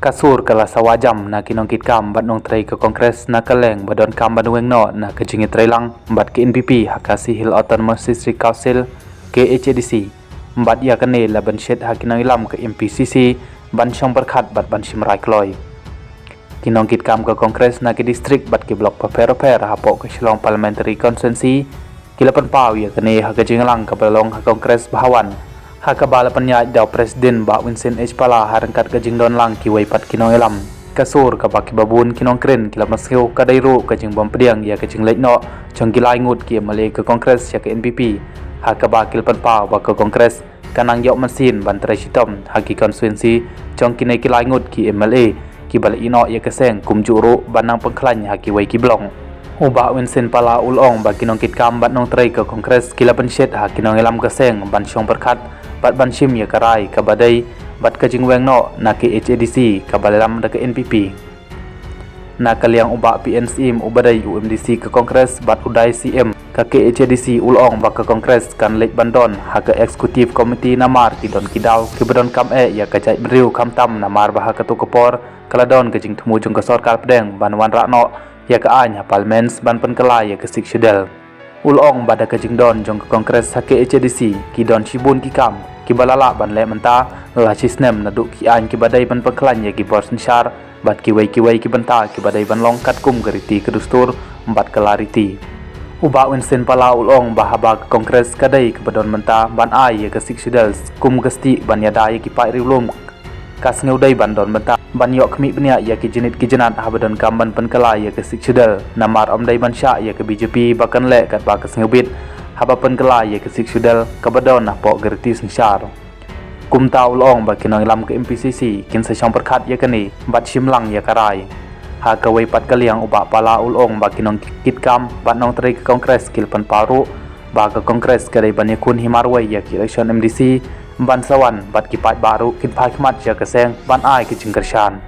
Kasur kala sawajam na kinongkit kam bat nong tray ke kongres na kaleng badon kam banueng no na kejingi trailang bat ke NPP hakasi Hill Autonomous District Council ke HADC bat ya kene laban shed hakinang ilam ke MPCC ban syong berkat bat ban simrai kloy kinongkit kam ke kongres na ke distrik bat ke blok paper hapok ke Shillong Parliamentary Constituency kilapan pau ya kene hakajingalang ke balong ha kongres bahawan Hakabala panya daw Presiden Ba Winston H. Pala harangkat kajing don lang kiwaipat kinong ilam. Kasur kabaki babun kinong kren kila maskiw kadayro kajing bampediang ya kajing lekno chong kilay ngut ki mali ke kongres ya ke NPP. Hakabakil panpaw ba ke kongres kanang yok mesin bantarai sitom haki konstituensi chong kinay kilay ngut ki MLA ki bala ino ya keseng kumjuro banang pengklany haki wai ki blong. Uba Winston Pala ulong ba kinong kitkam bat nong tray ke kongres kila penshet haki nong ilam keseng ban syong berkat bat ban shim ya karai kabadai bat kajing weng no na ke HADC kabalam da ke NPP na kaliang uba PNCM ubadai UMDC ke kongres bat udai CM ka ke HADC ulong ba ke kongres kan lek bandon ha ke eksekutif komiti namar ki don kidaw ki badon kam ya kajai beriu kam tam namar bah ke tu kepor kaladon kajing temu jung ke sorkar pedeng ban wan rakno ya ke anya parlements ban penkelai ya ke sikshudel ulong bada kajing don jong ke kongres ha ke HADC ki don shibun ki kam ki balala ban le menta la chisnem na du ki an ki badai ban pengklan ya ki borsen syar bat ki wai ki benta ki badai ban longkat kum geriti ke dustur bat kelariti uba Winston Pala ulong bahaba ke kongres kadai ke badon menta ban ai ya ke sikshudel kum gesti ban yada ya ki pai riulum kas ngeudai ban don menta ban yok kemi benia ya ki jenit ki jenat ha badon kam ban penkala ya ke sikshudel namar omdai ban sya ya ke BJP bakan le kat ba kes ngeubit haba penkala ya ke sikshudel kabadon na pok gerti sengsyar kum taw long ba kinong lam ke MPCC kin sa syong perkat ya kani bat shimlang ya karai ha ka wai pat kaliang uba Pala ulong ba kinong kitkam bat nong tray ke kongres kil pan paru ba ke kongres kadai ban yakun himarwai ya ki election MDC ban sawan bat ki pat baru kin phai khmat ya ke seng ban ai ki jingkershan